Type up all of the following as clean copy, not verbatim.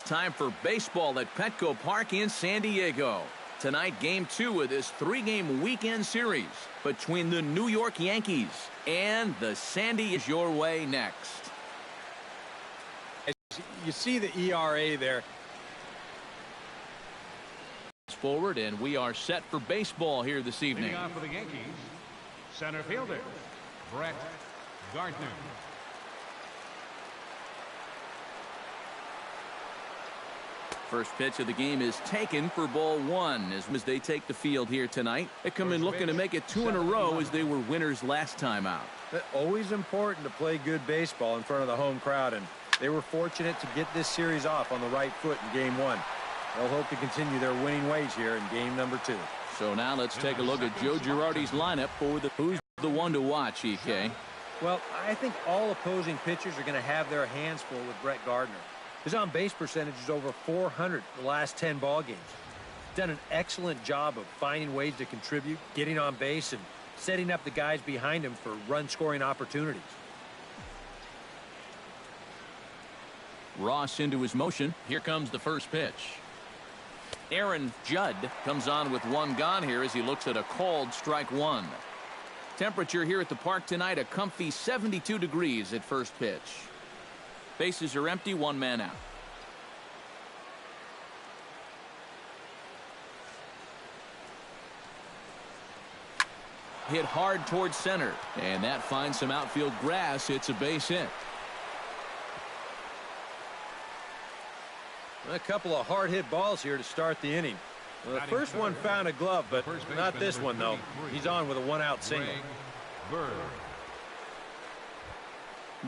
time for baseball at Petco Park in San Diego. Tonight, Game 2 of this 3-game weekend series between the New York Yankees and the Sandy. Is your way next. You see the ERA there. Forward, and we are set for baseball here this evening. Leading on for the Yankees, center fielder Brett Gardner. First pitch of the game is taken for ball 1 as they take the field here tonight. They come in looking to make it 2 in a row as they were winners last time out. But always important to play good baseball in front of the home crowd, and they were fortunate to get this series off on the right foot in Game 1. They'll hope to continue their winning ways here in game number 2. So now let's take a look at Joe Girardi's lineup for who's the one to watch, EK. Well, I think all opposing pitchers are going to have their hands full with Brett Gardner. His on-base percentage is over 400 the last 10 ball games. He's done an excellent job of finding ways to contribute, getting on base, and setting up the guys behind him for run-scoring opportunities. Ross into his motion. Here comes the first pitch. Aaron Judd comes on with 1 gone here as he looks at a called strike 1. Temperature here at the park tonight, a comfy 72 degrees at first pitch. Bases are empty, 1 man out. Hit hard towards center, and that finds some outfield grass. It's a base hit. A couple of hard-hit balls here to start the inning. Well, the first one found a glove, but not this one, though. He's on with a 1-out single.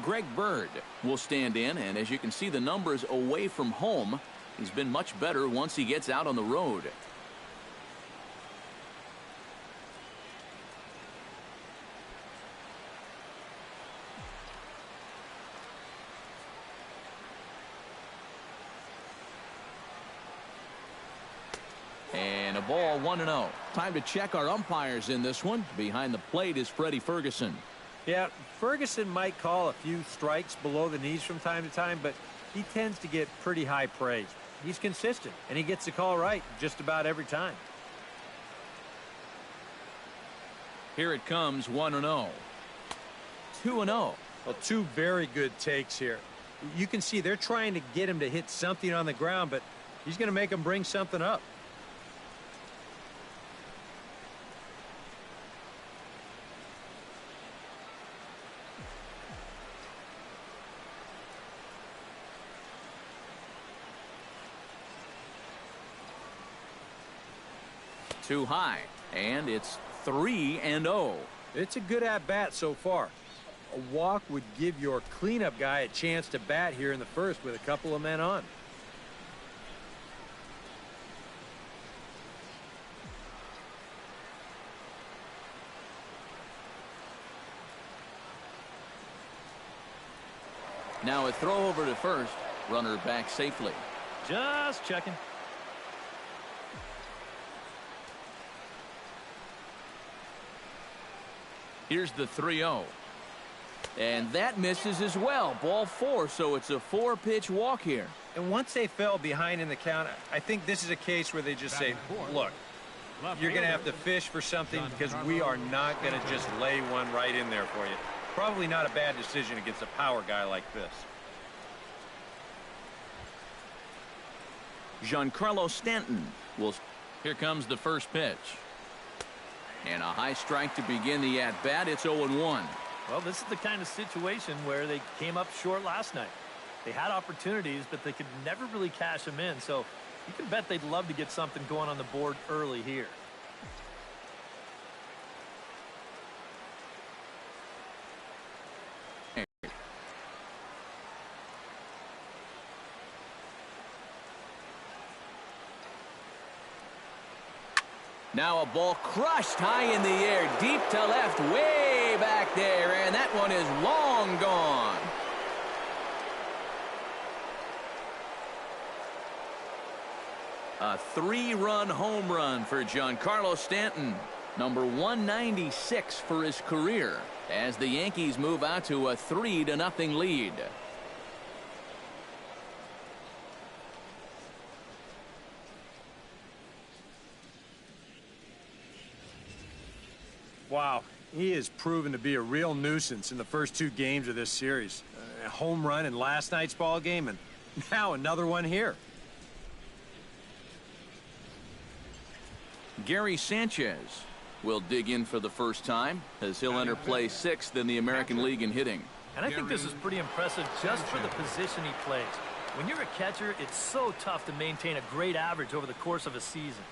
Greg Bird will stand in, and as you can see, the numbers away from home, he's been much better once he gets out on the road. And a ball, 1-0. Time to check our umpires in this one. Behind the plate is Freddie Ferguson. Yeah, Ferguson might call a few strikes below the knees from time to time, but he tends to get pretty high praise. He's consistent, and he gets the call right just about every time. Here it comes, 1-0. 2-0. Well, 2 very good takes here. You can see they're trying to get him to hit something on the ground, but he's going to make him bring something up. Too high, and it's 3-0. It's a good at-bat so far. A walk would give your cleanup guy a chance to bat here in the first with a couple of men on. Now a throw over to first. Runner back safely. Just checking. Here's the 3-0. And that misses as well. Ball 4, so it's a 4-pitch walk here. And once they fell behind in the count, I think this is a case where they just say, look, you're going to have to fish for something because we are not going to just lay one right in there for you. Probably not a bad decision against a power guy like this. Giancarlo Stanton will. Here comes the first pitch. And a high strike to begin the at-bat. It's 0-1. Well, this is the kind of situation where they came up short last night. They had opportunities, but they could never really cash them in. So you can bet they'd love to get something going on the board early here. Now a ball crushed high in the air, deep to left, way back there, and that one is long gone. A 3-run home run for Giancarlo Stanton, number 196 for his career, as the Yankees move out to a 3-0 lead. Wow, he has proven to be a real nuisance in the first 2 games of this series. A home run in last night's ball game, and now another one here. Gary Sanchez will dig in for the first time as he'll enter play 6th in the American League in hitting. And I think this is pretty impressive just for the position he plays. When you're a catcher, it's so tough to maintain a great average over the course of a season.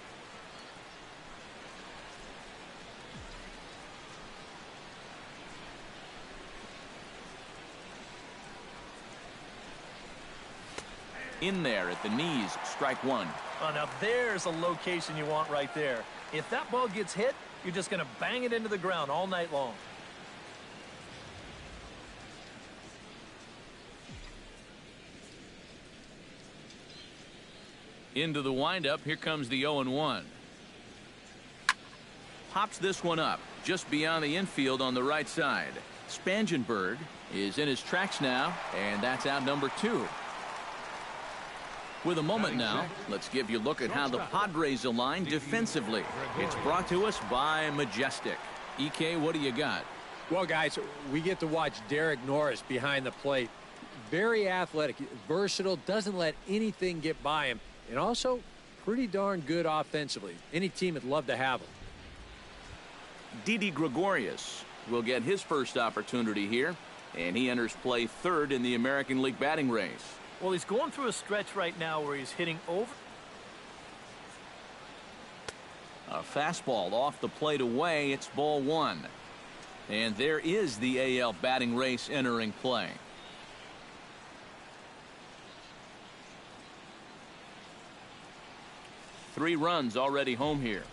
In there at the knees, strike 1. Oh, now there's a location you want right there. If that ball gets hit, you're just going to bang it into the ground all night long. Into the windup, here comes the 0-1. Pops this one up just beyond the infield on the right side. Spangenberg is in his tracks now, and that's out number 2. With a moment now, let's give you a look at how the Padres align defensively. It's brought to us by Majestic. EK, what do you got? Well, guys, we get to watch Derek Norris behind the plate. Very athletic, versatile, doesn't let anything get by him, and also pretty darn good offensively. Any team would love to have him. Didi Gregorius will get his first opportunity here, and he enters play 3rd in the American League batting race. Well, he's going through a stretch right now where he's hitting over. A fastball off the plate away. It's ball 1. And there is the AL batting race entering play. Three runs already home here.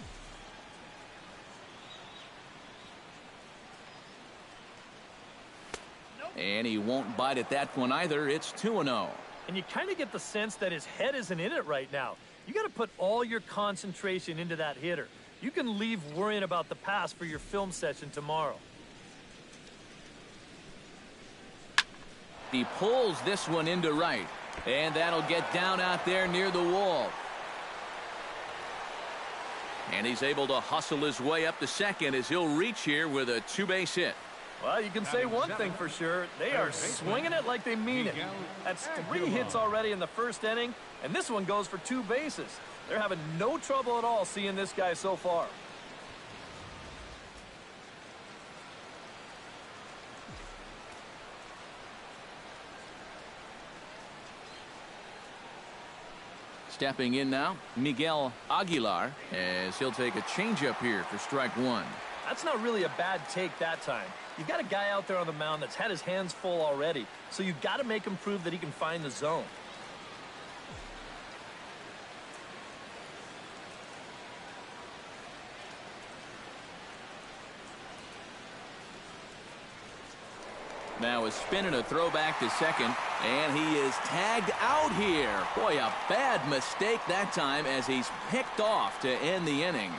And he won't bite at that one either. It's 2-0. And you kind of get the sense that his head isn't in it right now. You got to put all your concentration into that hitter. You can leave worrying about the pass for your film session tomorrow. He pulls this one into right, and that'll get down out there near the wall. And he's able to hustle his way up to second as he'll reach here with a 2-base hit. Well, you can say one thing for sure. They are swinging it like they mean it. That's 3 hits already in the first inning, and this one goes for 2 bases. They're having no trouble at all seeing this guy so far. Stepping in now, Miguel Aguilar, as he'll take a changeup here for strike 1. That's not really a bad take that time. You've got a guy out there on the mound that's had his hands full already, so you've got to make him prove that he can find the zone. Now a spin and a throwback to second, and he is tagged out here. Boy, a bad mistake that time as he's picked off to end the inning.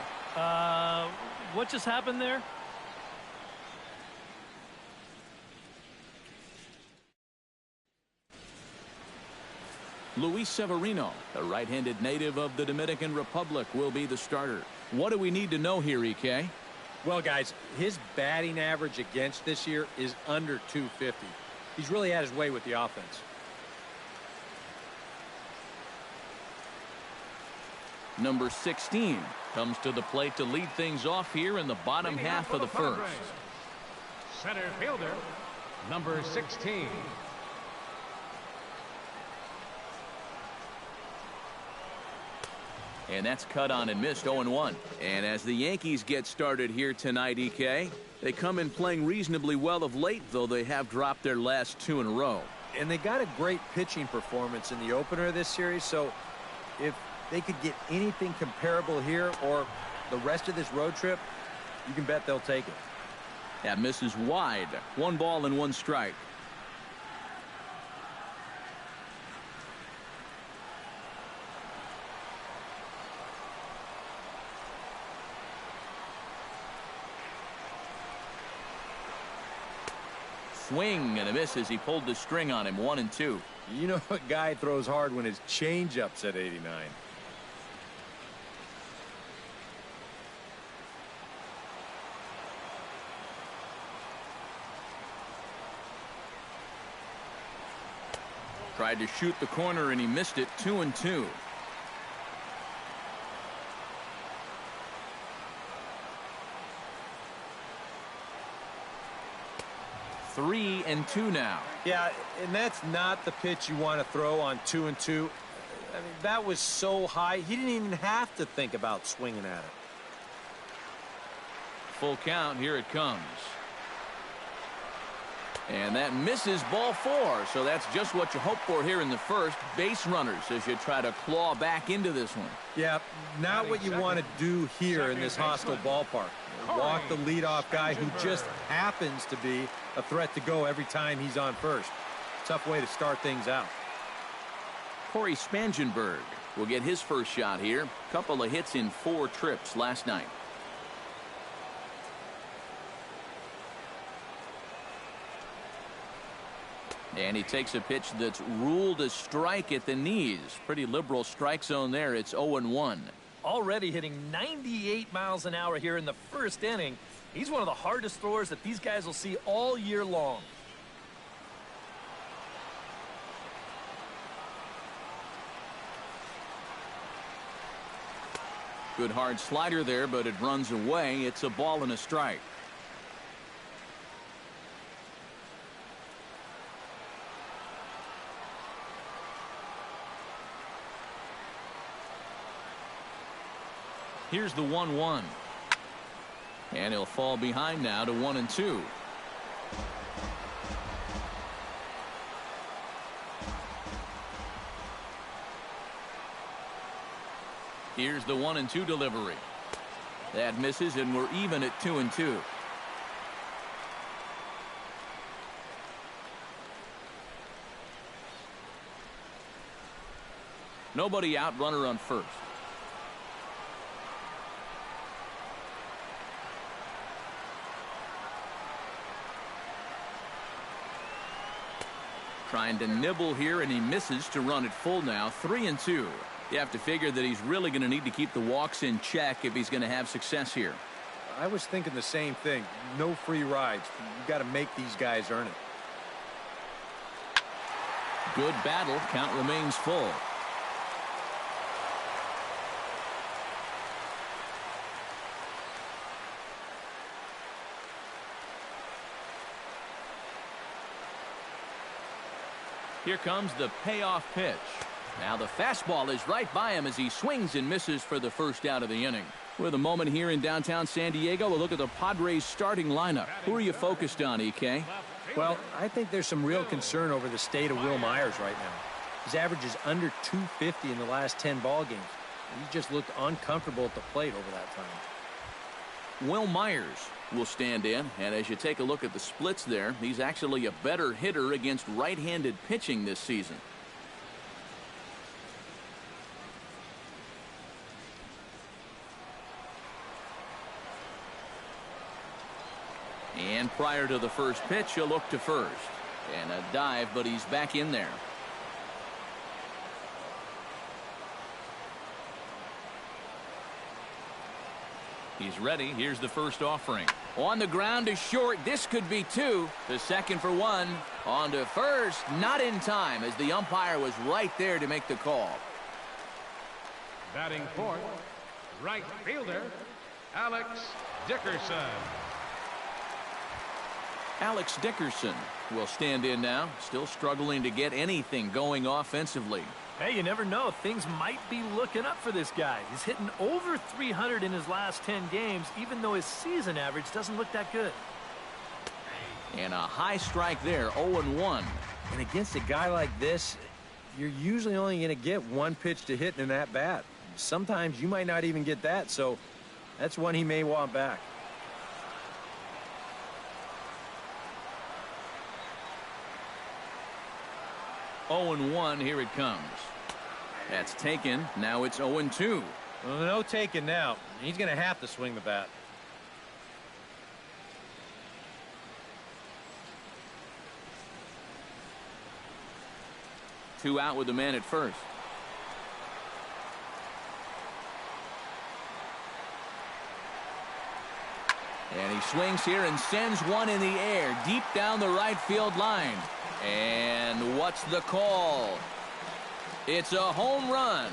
What just happened there? Luis Severino, the right-handed native of the Dominican Republic, will be the starter. What do we need to know here, EK? Well, guys, his batting average against this year is under 250. He's really had his way with the offense. Number 16 comes to the plate to lead things off here in the bottom half of the first. Center fielder, number 16. And that's cut on and missed, 0-1. And as the Yankees get started here tonight, EK, they come in playing reasonably well of late, though they have dropped their last 2 in a row. And they got a great pitching performance in the opener of this series, so if they could get anything comparable here or the rest of this road trip, you can bet they'll take it. That misses wide. 1 ball and 1 strike. Swing and a miss as he pulled the string on him. 1-2. You know a guy throws hard when his changeup's at 89. Tried to shoot the corner and he missed it. 2-2. 3-2 now. Yeah, and that's not the pitch you want to throw on 2-2. I mean, that was so high, he didn't even have to think about swinging at it. Full count. Here it comes. And that misses, ball 4. So that's just what you hope for here in the first. Base runners as you try to claw back into this one. Yeah, not what you want to do here in this hostile ballpark. Walk the leadoff guy who just happens to be a threat to go every time he's on first. Tough way to start things out. Corey Spangenberg will get his first shot here. Couple of hits in 4 trips last night. And he takes a pitch that's ruled a strike at the knees. Pretty liberal strike zone there. It's 0-1. Already hitting 98 miles an hour here in the first inning. He's one of the hardest throwers that these guys will see all year long. Good hard slider there, but it runs away. It's a ball and a strike. Here's the 1-1. And he'll fall behind now to 1-2. Here's the 1-2 delivery. That misses, and we're even at 2-2. Nobody out, runner on first. Trying to nibble here, and he misses to run it full now. 3-2. You have to figure that he's really going to need to keep the walks in check if he's going to have success here. I was thinking the same thing. No free rides. You got to make these guys earn it. Good battle. Count remains full. Here comes the payoff pitch. Now the fastball is right by him as he swings and misses for the first out of the inning. With a moment here in downtown San Diego, we'll look at the Padres starting lineup. Who are you focused on, EK? Well, I think there's some real concern over the state of Will Myers right now. His average is under 250 in the last 10 ball games. He just looked uncomfortable at the plate over that time. Will Myers will stand in, and as you take a look at the splits there, he's actually a better hitter against right-handed pitching this season. And prior to the first pitch, he'll look to first. And a dive, but he's back in there. He's ready. Here's the first offering. On the ground to short. This could be 2. To second for 1. On to first. Not in time as the umpire was right there to make the call. Batting fourth, right fielder, Alex Dickerson. Alex Dickerson will stand in now. Still struggling to get anything going offensively. Hey, you never know. Things might be looking up for this guy. He's hitting over 300 in his last 10 games, even though his season average doesn't look that good. And a high strike there, 0-1. And against a guy like this, you're usually only going to get one pitch to hit in that bat. Sometimes you might not even get that, so that's one he may want back. Oh, 0-1, here it comes. That's taken. Now it's 0-2. Well, no taking now. He's going to have to swing the bat. Two out with the man at first. And he swings here and sends one in the air deep down the right field line. And what's the call? It's a home run.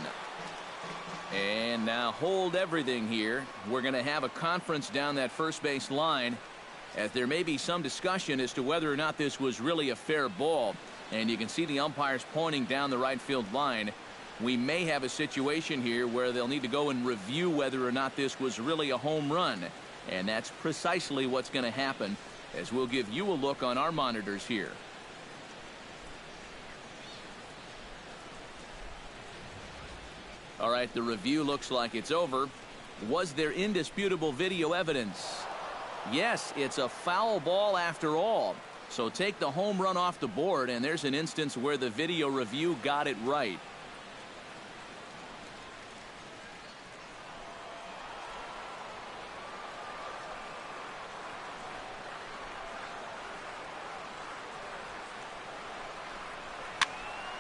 And now hold everything here. We're going to have a conference down that first base line, as there may be some discussion as to whether or not this was really a fair ball. And you can see the umpires pointing down the right field line. We may have a situation here where they'll need to go and review whether or not this was really a home run. And that's precisely what's going to happen, as we'll give you a look on our monitors here. All right, the review looks like it's over. Was there indisputable video evidence? Yes, it's a foul ball after all. So take the home run off the board, and there's an instance where the video review got it right.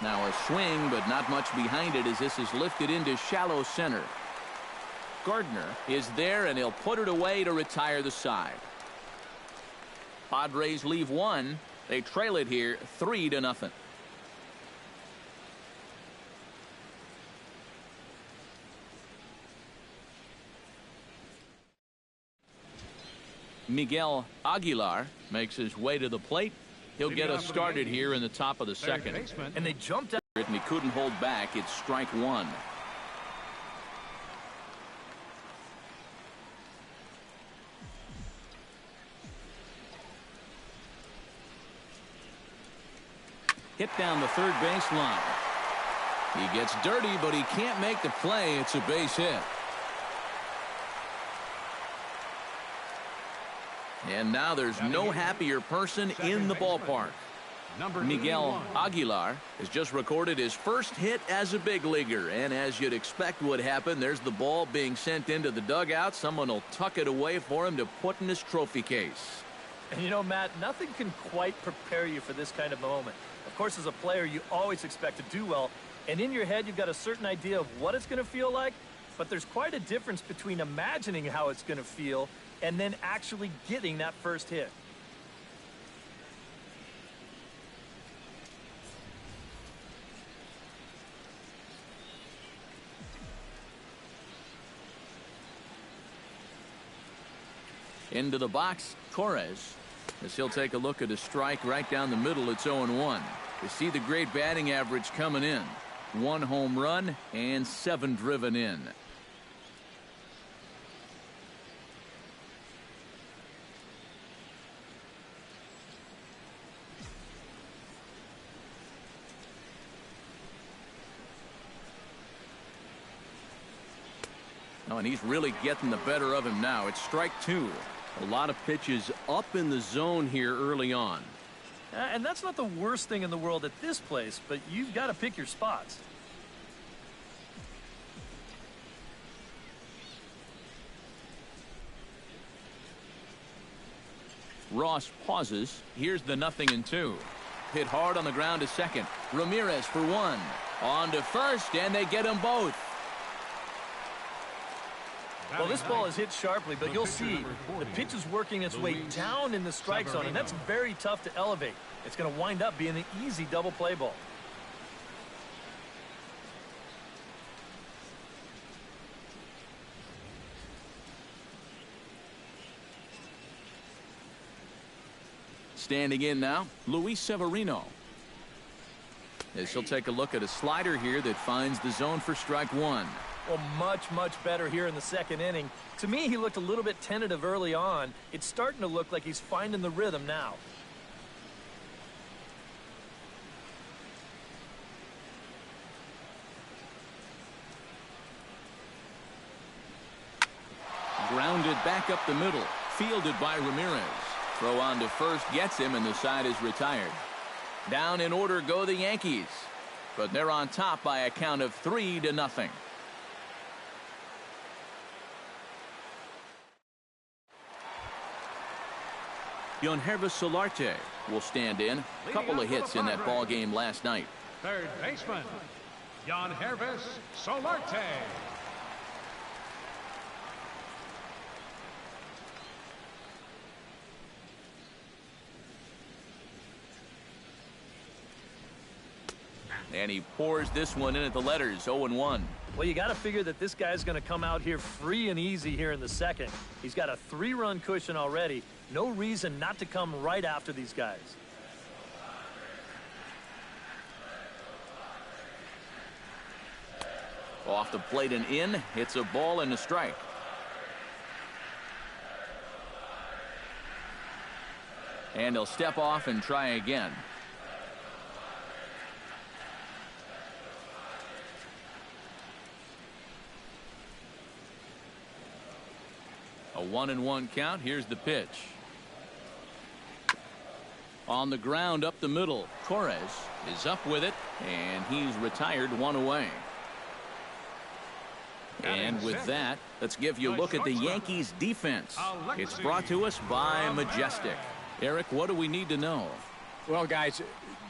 Now a swing, but not much behind it as this is lifted into shallow center. Gardner is there, and he'll put it away to retire the side. Padres leave one. They trail it here 3-0. Miguel Aguilar makes his way to the plate. He'll get us started here in the top of the second. And they jumped out. And he couldn't hold back. It's strike one. Hit down the third base line. He gets dirty, but he can't make the play. It's a base hit. And now there's no happier person in the ballpark. Miguel Aguilar has just recorded his first hit as a big leaguer. And as you'd expect would happen, there's the ball being sent into the dugout. Someone will tuck it away for him to put in his trophy case. And you know, Matt, nothing can quite prepare you for this kind of moment. Of course, as a player, you always expect to do well. And in your head, you've got a certain idea of what it's going to feel like. But there's quite a difference between imagining how it's going to feel and then actually getting that first hit. Into the box, Torres, as he'll take a look at a strike right down the middle. It's 0-1. You see the great batting average coming in. 1 home run and 7 driven in. Oh, and he's really getting the better of him now. It's strike 2. A lot of pitches up in the zone here early on. And that's not the worst thing in the world at this place, but you've got to pick your spots. Ross pauses. Here's the 0-2. Hit hard on the ground to second. Ramirez for 1. On to first, and they get them both. Well, this ball is hit sharply, but you'll see the pitch is working its way down in the strike zone, and that's very tough to elevate. It's going to wind up being an easy double play ball. Standing in now, Luis Severino. As he'll take a look at a slider here that finds the zone for strike 1. Well, much better here in the second inning. To me, he looked a little bit tentative early on. It's starting to look like he's finding the rhythm now. Grounded back up the middle. Fielded by Ramirez. Throw on to first gets him, and the side is retired. Down in order go the Yankees. But they're on top by a count of 3-0. Yankees Solarte will stand in. A couple of hits in that ball game last night. Third baseman, Yankees Solarte. And he pours this one in at the letters, 0-1. Well, you got to figure that this guy's going to come out here free and easy here in the second. He's got a 3-run cushion already. No reason not to come right after these guys. Off the plate and in. It's a ball and a strike. And he'll step off and try again. A 1-1 count. Here's the pitch. On the ground up the middle. Torres is up with it, and he's retired, 1 away. And with that, let's give you a look at the Yankees defense. It's brought to us by Majestic. Eric, what do we need to know? Well, guys,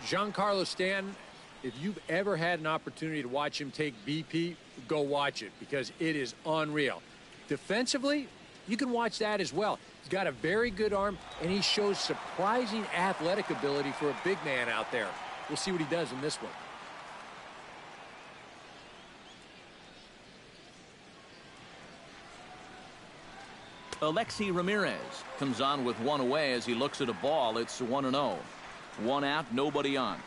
Giancarlo Stanton, if you've ever had an opportunity to watch him take BP, go watch it because it is unreal. Defensively, you can watch that as well. He's got a very good arm, and he shows surprising athletic ability for a big man out there. We'll see what he does in this one. Alexi Ramirez comes on with 1 away as he looks at a ball. It's 1-0. 1 out, nobody on.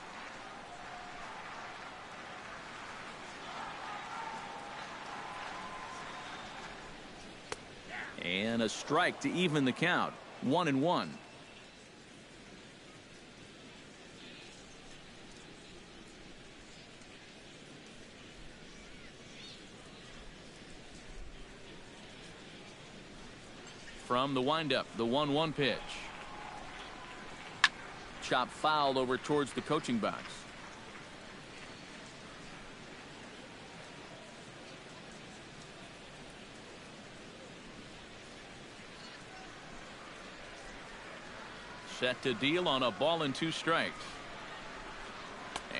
And a strike to even the count. 1-1. From the windup, the 1-1 pitch. Chop foul over towards the coaching box. Set to deal on a ball and 2 strikes.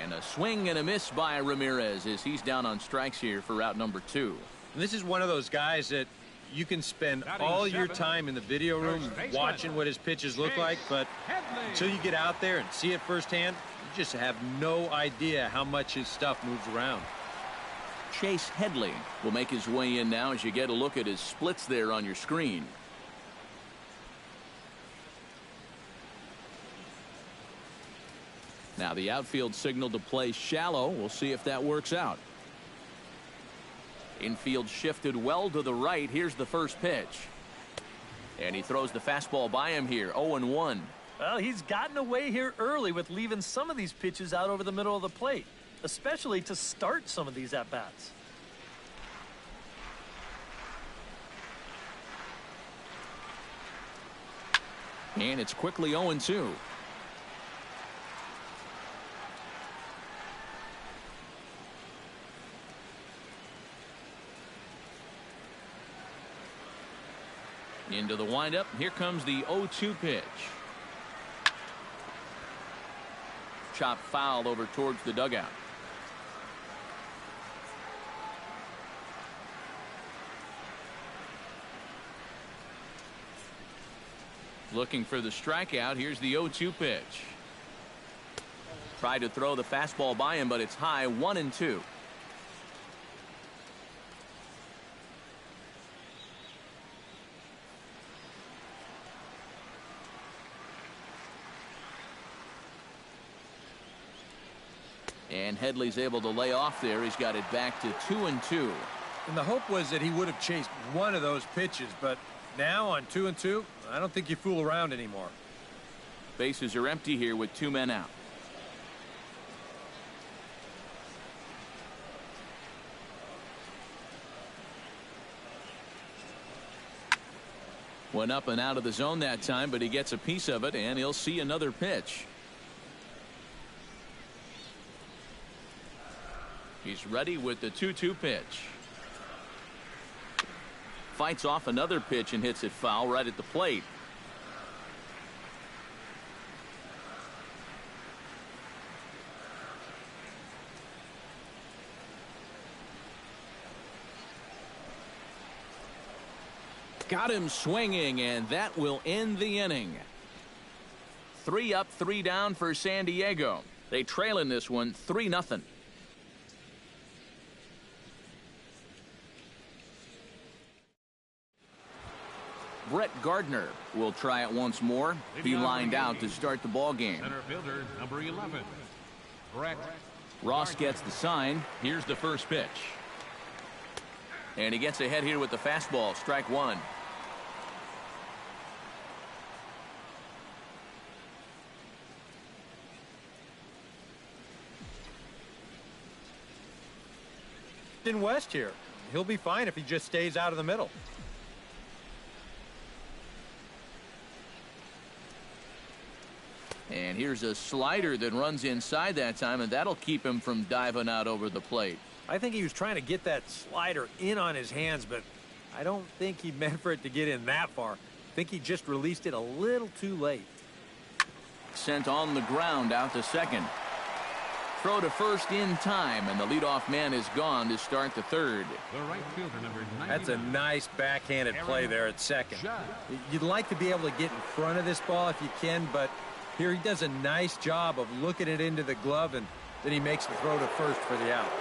And a swing and a miss by Ramirez as he's down on strikes here for out number 2. And this is one of those guys that you can spend all your time in the video room watching what his pitches look like, but until you get out there and see it firsthand, you just have no idea how much his stuff moves around. Chase Headley will make his way in now as you get a look at his splits there on your screen. Now the outfield signal to play shallow. We'll see if that works out. Infield shifted well to the right. Here's the first pitch. And he throws the fastball by him here. 0-1. Well, he's gotten away here early with leaving some of these pitches out over the middle of the plate, especially to start some of these at-bats. And it's quickly 0-2. Into the windup. Here comes the 0-2 pitch. Chop foul over towards the dugout. Looking for the strikeout. Here's the 0-2 pitch. Tried to throw the fastball by him, but it's high. 1-2. And Headley's able to lay off there. He's got it back to 2-2. And the hope was that he would have chased one of those pitches, but now on 2-2, I don't think you fool around anymore. Bases are empty here with 2 men out. Went up and out of the zone that time, but he gets a piece of it, and he'll see another pitch. He's ready with the 2-2 pitch. Fights off another pitch and hits it foul right at the plate. Got him swinging, and that will end the inning. 3 up, 3 down for San Diego. They trail in this one 3-0. Brett Gardner will try it once more. He lined out to start the ball game. Center fielder, number 11, Brett. Ross gets the sign. Here's the first pitch. And he gets ahead here with the fastball. Strike one. In West here. He'll be fine if he just stays out of the middle. And here's a slider that runs inside that time, and that'll keep him from diving out over the plate. I think he was trying to get that slider in on his hands, but I don't think he meant for it to get in that far. I think he just released it a little too late. Sent on the ground out to second. Throw to first in time, and the leadoff man is gone to start the third. The right fielder, number 99. That's a nice backhanded play there at second. You'd like to be able to get in front of this ball if you can, but here he does a nice job of looking it into the glove, and then he makes the throw to first for the out.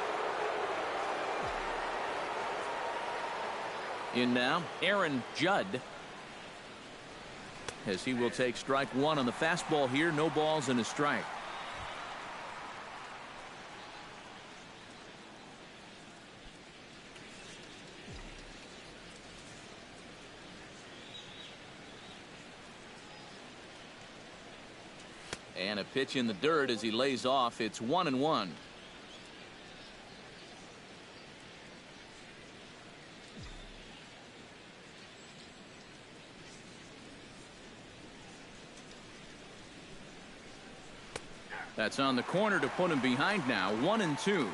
In now, Aaron Judd, as he will take strike one on the fastball here. No balls and a strike. And a pitch in the dirt as he lays off. It's 1-1. That's on the corner to put him behind now. 1-2.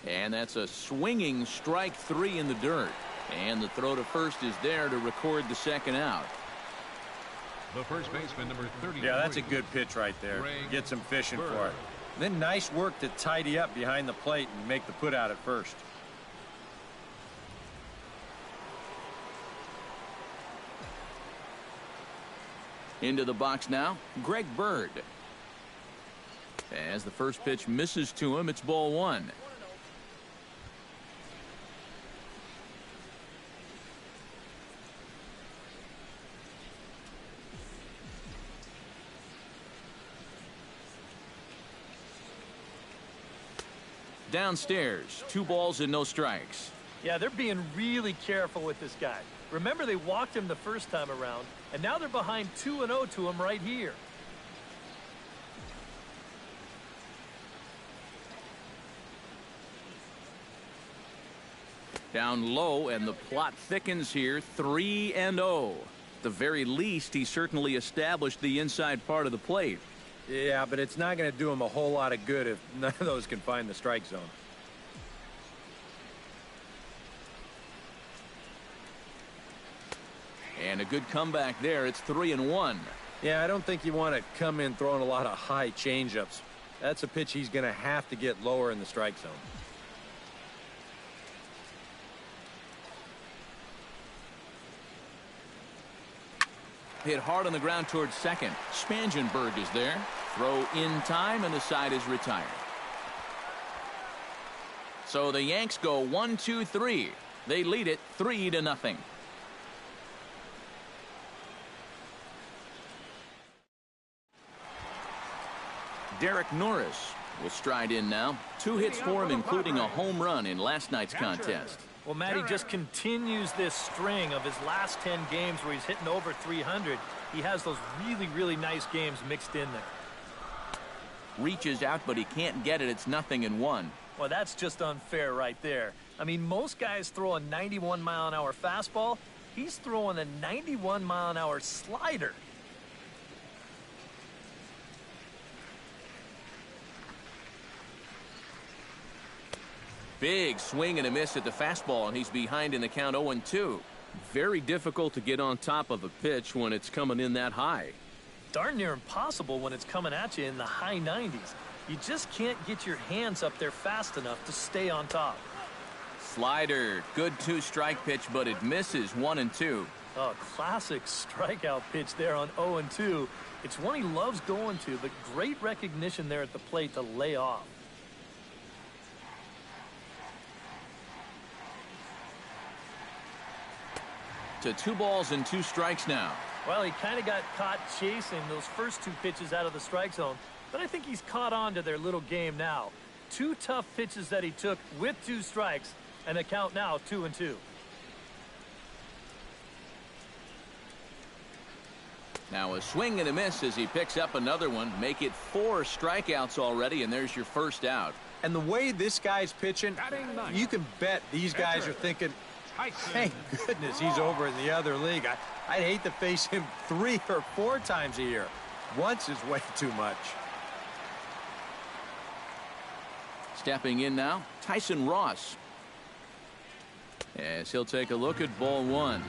And that's a swinging strike three in the dirt. And the throw to first is there to record the second out. The first baseman, number 30. Yeah, that's a good pitch right there. Gets him fishing for it. Then nice work to tidy up behind the plate and make the put out at first. Into the box now, Greg Bird. As the first pitch misses to him, it's ball one. Downstairs, 2 balls and no strikes. Yeah, they're being really careful with this guy. Remember, they walked him the first time around, and now they're behind 2-0 to him right here. Down low, and the plot thickens here. 3-0. At the very least, he certainly established the inside part of the plate. Yeah, but it's not going to do him a whole lot of good if none of those can find the strike zone. And a good comeback there. It's 3-1. Yeah, I don't think you want to come in throwing a lot of high changeups. That's a pitch he's going to have to get lower in the strike zone. Hit hard on the ground towards second. Spangenberg is there. Throw in time, and the side is retired. So the Yanks go 1-2-3. They lead it 3-0. Derek Norris will stride in now. 2 hits for him, including a home run in last night's contest. Well, Matt, he just continues this string of his last 10 games where he's hitting over 300. He has those really, really nice games mixed in there. Reaches out, but he can't get it. It's 0-1. Well, that's just unfair right there. I mean, most guys throw a 91-mile-an-hour fastball. He's throwing a 91-mile-an-hour slider. Big swing and a miss at the fastball, and he's behind in the count 0-2. Very difficult to get on top of a pitch when it's coming in that high. Darn near impossible when it's coming at you in the high 90s. You just can't get your hands up there fast enough to stay on top. Slider, good 2-strike pitch, but it misses. 1-2. Oh, classic strikeout pitch there on 0-2. It's one he loves going to, but great recognition there at the plate to lay off. to 2 balls and 2 strikes now. Well, he kind of got caught chasing those first 2 pitches out of the strike zone, but I think he's caught on to their little game now. 2 tough pitches that he took with 2 strikes, and the count now 2-2. Now a swing and a miss as he picks up another one. Make it 4 strikeouts already, and there's your first out. And the way this guy's pitching, you can bet these guys are thinking, thank goodness he's over in the other league. I'd hate to face him 3 or 4 times a year. Once is way too much. Stepping in now, Tyson Ross. As he'll take a look at ball 1.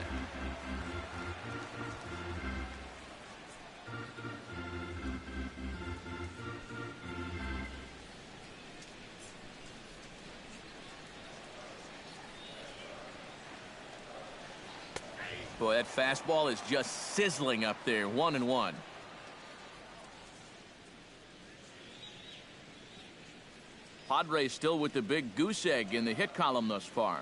Boy, that fastball is just sizzling up there. 1-1. Padres still with the big goose egg in the hit column thus far.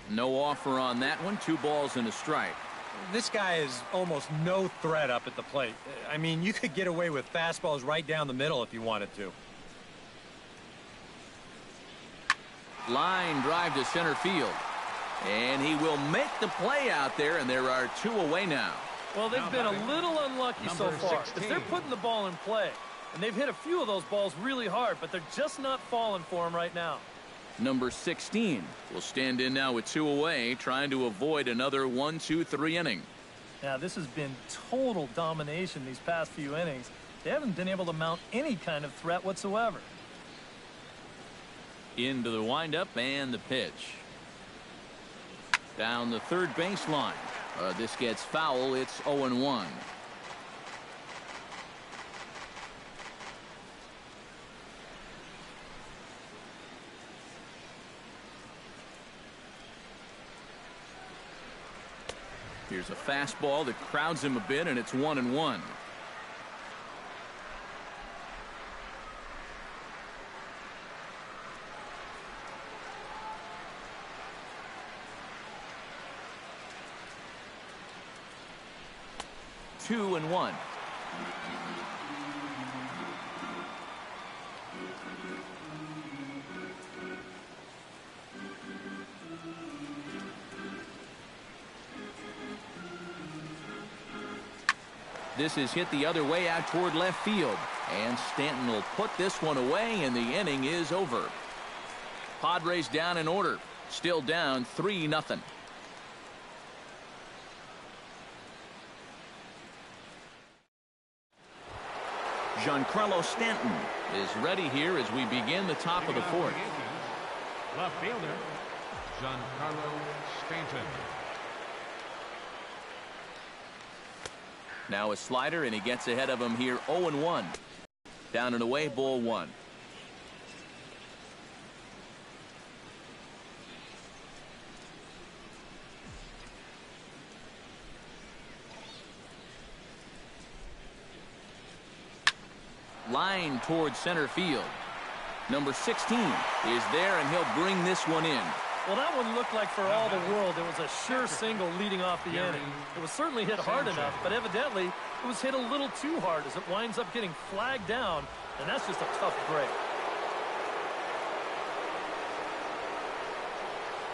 No offer on that one. 2 balls and a strike. This guy is almost no threat up at the plate. I mean, you could get away with fastballs right down the middle if you wanted to. Line drive to center field. And he will make the play out there, and there are 2 away now. Well, they've been a little unlucky so far because they're putting the ball in play. And they've hit a few of those balls really hard, but they're just not falling for him right now. Number 16 will stand in now with 2 away, trying to avoid another 1, 2, 3 inning. Now, this has been total domination these past few innings. They haven't been able to mount any kind of threat whatsoever. Into the windup and the pitch. Down the third baseline. This gets foul. It's 0-1. Here's a fastball that crowds him a bit, and it's 1-1. Two and 1. This is hit the other way out toward left field, and Stanton will put this one away, and the inning is over. Padres down in order, still down 3-0. Giancarlo Stanton is ready here as we begin the top of the 4th. Left fielder, Giancarlo Stanton. Now a slider, and he gets ahead of him here. 0-1. Down and away, ball 1. Line towards center field. Number 16 is there, and he'll bring this one in. Well, that one looked like for all the world it was a sure single leading off the inning. It was certainly hit hard enough, but evidently it was hit a little too hard as it winds up getting flagged down, and that's just a tough break.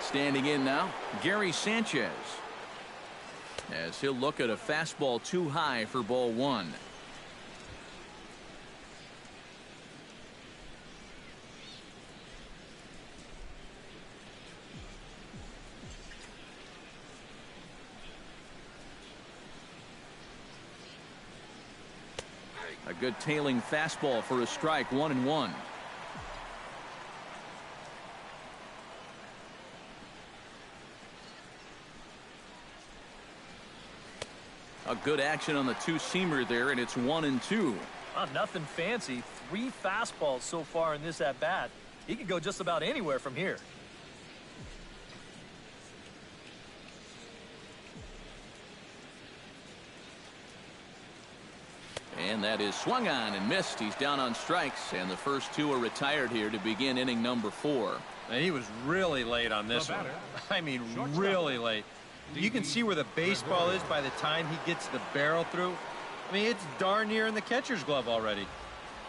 Standing in now, Gary Sanchez, as he'll look at a fastball too high for ball 1. A good tailing fastball for a strike. 1-1. A good action on the 2-seamer there, and it's 1-2. Nothing fancy. 3 fastballs so far in this at bat. He could go just about anywhere from here. And that is swung on and missed. He's down on strikes, and the first 2 are retired here to begin inning number 4. And he was really late on this one. I mean, really late. You can see where the baseball is by the time he gets the barrel through. I mean, it's darn near in the catcher's glove already.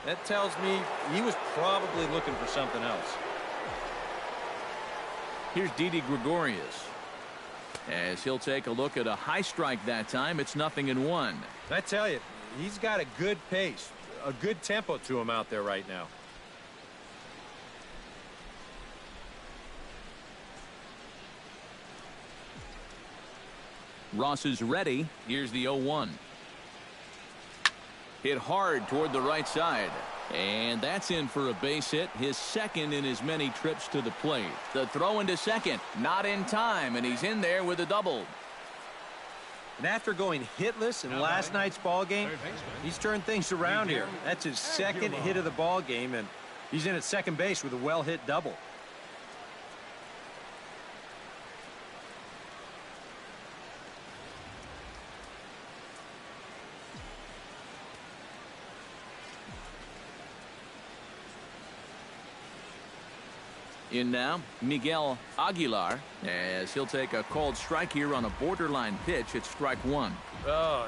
That tells me he was probably looking for something else. Here's Didi Gregorius. As he'll take a look at a high strike that time, it's 0-1. I tell you, he's got a good pace, a good tempo to him out there right now. Ross is ready. Here's the 0-1. Hit hard toward the right side. And that's in for a base hit, his second in his many trips to the plate. The throw into second, not in time, and he's in there with a double. And after going hitless in last night's ball game, he's turned things around here. That's his second hit of the ball game, and he's in at second base with a well-hit double. In now, Miguel Aguilar, as he'll take a called strike here on a borderline pitch at strike one. Oh,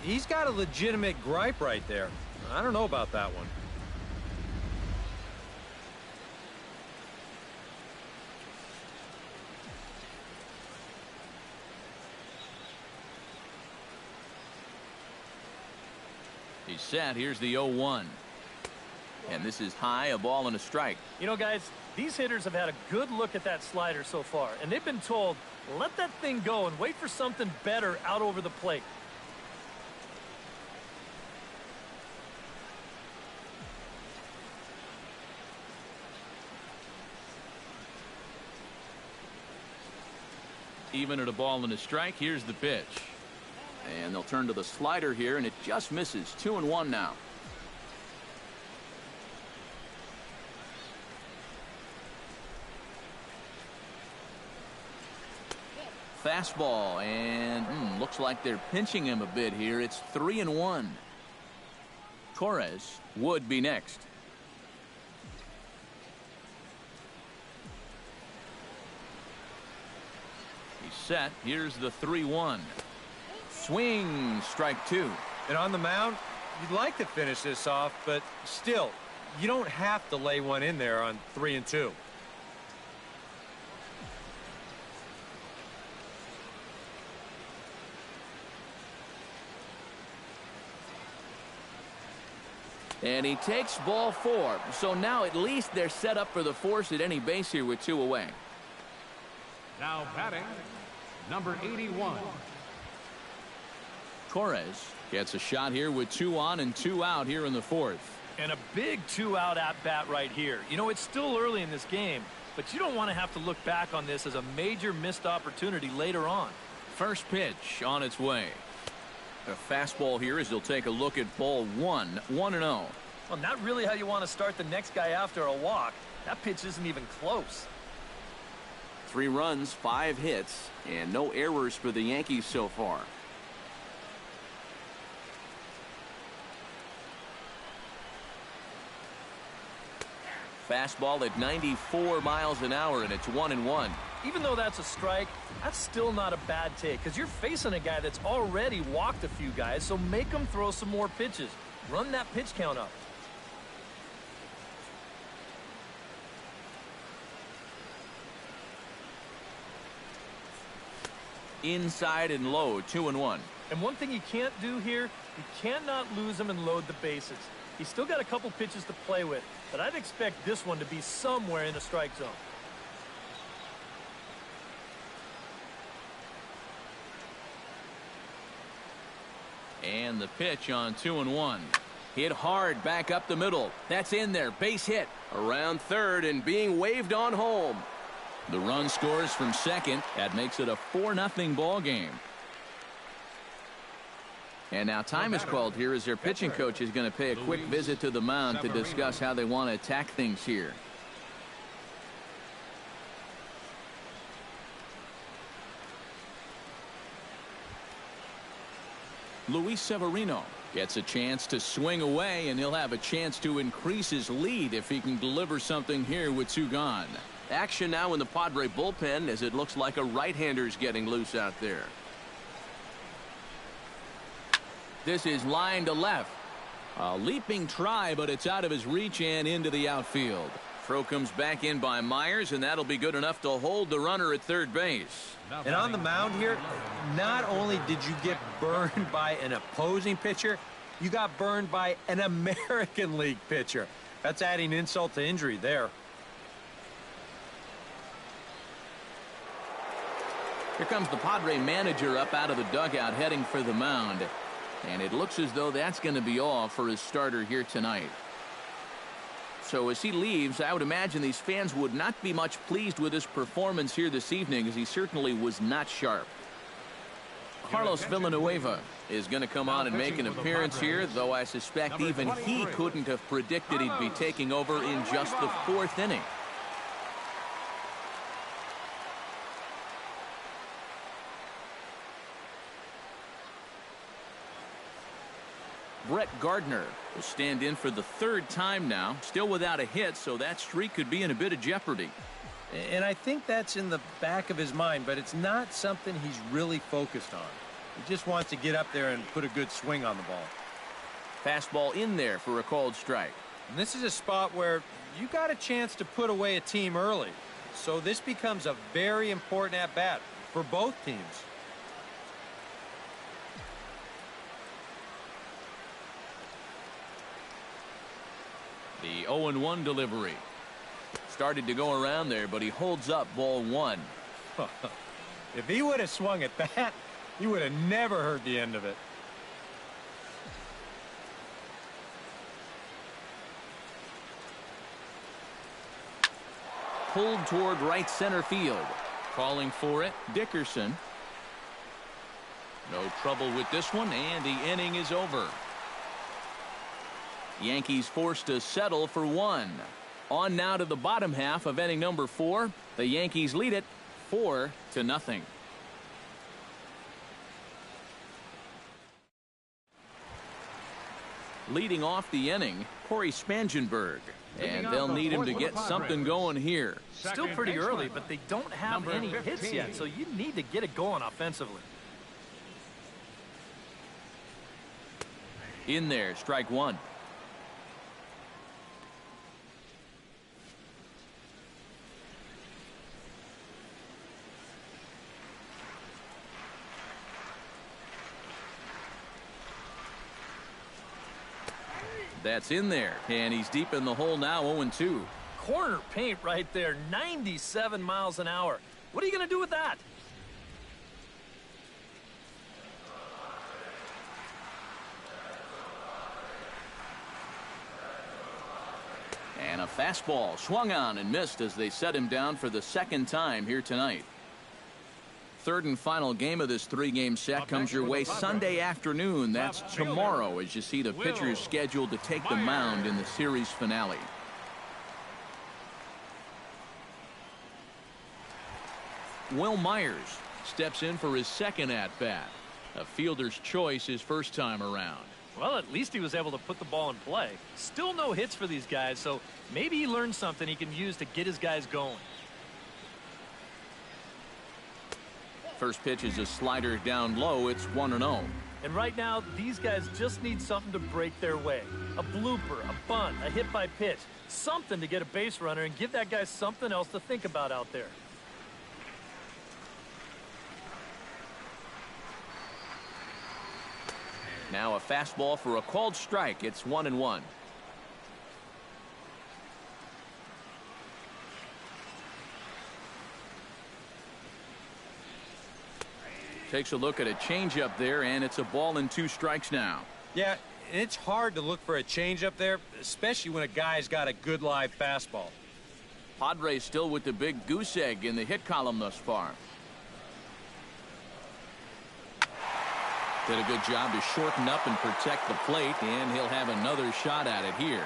he's got a legitimate gripe right there. I don't know about that one. He's set. Here's the 0-1. And this is high, a ball and a strike. You know, guys, these hitters have had a good look at that slider so far, and they've been told, let that thing go and wait for something better out over the plate. Even at a ball and a strike, here's the pitch. And they'll turn to the slider here, and it just misses. 2-1 now. Fastball, and looks like they're pinching him a bit here. It's 3-1. Torres would be next. He's set. Here's the 3-1. Swing, strike two. And on the mound, you'd like to finish this off, but still, you don't have to lay one in there on 3-2. And he takes ball four. So now at least they're set up for the force at any base here with two away. Now batting, number 81. Torres gets a shot here with 2 on and 2 out here in the fourth. And a big 2-out at-bat right here. You know, it's still early in this game, but you don't want to have to look back on this as a major missed opportunity later on. First pitch on its way. A fastball here as he'll take a look at ball one. 1-0. Well, not really how you want to start the next guy after a walk. That pitch isn't even close. 3 runs, 5 hits, and no errors for the Yankees so far. Fastball at 94 miles an hour, and it's 1-1. Even though that's a strike, that's still not a bad take because you're facing a guy that's already walked a few guys, so make him throw some more pitches. Run that pitch count up. Inside and low, 2-1. And one thing you can't do here, you cannot lose him and load the bases. He's still got a couple pitches to play with, but I'd expect this one to be somewhere in the strike zone. And the pitch on 2-1. Hit hard back up the middle. That's in there. Base hit around third and being waved on home. The run scores from second. That makes it a 4-0 ball game. And now time is called here as their pitching coach is going to pay a quick visit to the mound to discuss how they want to attack things here. Luis Severino gets a chance to swing away, and he'll have a chance to increase his lead if he can deliver something here with 2 gone. Action now in the Padre bullpen as it looks like a right-hander's getting loose out there. This is line to left. A leaping try, but it's out of his reach and into the outfield. Throw comes back in by Myers, and that'll be good enough to hold the runner at third base. And on the mound here, not only did you get burned by an opposing pitcher, you got burned by an American League pitcher. That's adding insult to injury there. Here comes the Padre manager up out of the dugout heading for the mound. And it looks as though that's going to be all for his starter here tonight. So as he leaves, I would imagine these fans would not be much pleased with his performance here this evening, as he certainly was not sharp. Carlos Villanueva is going to come on and make an appearance here, though I suspect even he couldn't have predicted he'd be taking over in just the 4th inning. Brett Gardner will stand in for the 3rd time now, still without a hit, so that streak could be in a bit of jeopardy. And I think that's in the back of his mind, but it's not something he's really focused on. He just wants to get up there and put a good swing on the ball. Fastball in there for a called strike. And this is a spot where you got a chance to put away a team early. So this becomes a very important at-bat for both teams. The 0-1 delivery. Started to go around there, but he holds up ball 1. If he would have swung at that, you would have never heard the end of it. Pulled toward right center field. Calling for it, Dickerson. No trouble with this one, and the inning is over. Yankees forced to settle for 1. On now to the bottom half of inning number 4. The Yankees lead it 4-0. Leading off the inning, Corey Spangenberg. And they'll need him to get something going here. Still pretty early, but they don't have any hits yet, so you need to get it going offensively. In there, strike 1. That's in there, and he's deep in the hole now, 0-2. Corner paint right there, 97 miles an hour. What are you going to do with that? And a fastball swung on and missed as they set him down for the 2nd time here tonight. 3rd and final game of this 3-game set comes your way Sunday afternoon. That's tomorrow, as you see the pitchers scheduled to take the mound in the series finale. Will Myers steps in for his 2nd at-bat. A fielder's choice his first time around. Well, at least he was able to put the ball in play. Still no hits for these guys, so maybe he learned something he can use to get his guys going. First pitch is a slider down low. It's 1-0. And right now, these guys just need something to break their way. A blooper, a bunt, a hit by pitch. Something to get a base runner and give that guy something else to think about out there. Now a fastball for a called strike. It's 1-1. Takes a look at a changeup there, and it's a ball and 2 strikes now. Yeah, it's hard to look for a changeup there, especially when a guy's got a good live fastball. Padres still with the big goose egg in the hit column thus far. Did a good job to shorten up and protect the plate, and he'll have another shot at it here.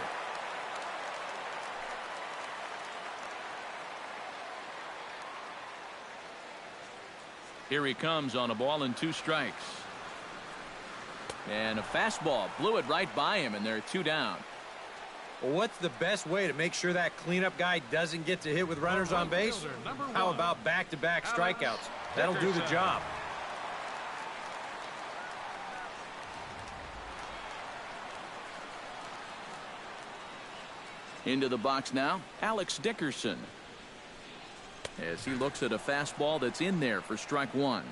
Here he comes on a ball and 2 strikes. And a fastball blew it right by him, and they're 2 down. Well, what's the best way to make sure that cleanup guy doesn't get to hit with runners on base? How about back-to-back strikeouts? That'll do the job. Into the box now, Alex Dickerson. As he looks at a fastball that's in there for strike one.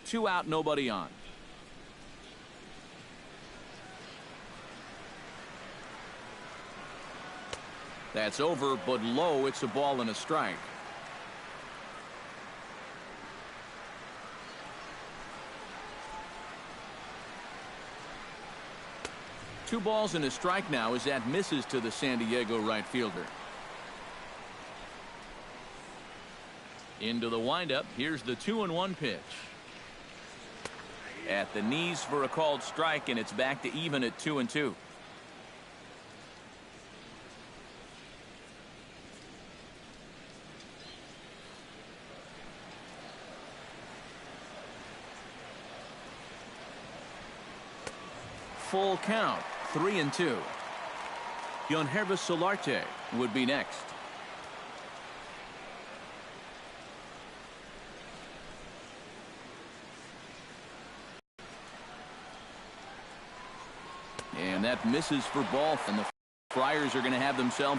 Two out, nobody on. That's over, but low. It's a ball and a strike. Two balls and a strike now as that misses to the San Diego right fielder. Into the windup. Here's the 2-1 pitch. At the knees for a called strike, and it's back to even at 2-2. Full count, 3-2. Yankervis Solarte would be next. And that misses for ball, and the Friars are going to have themselves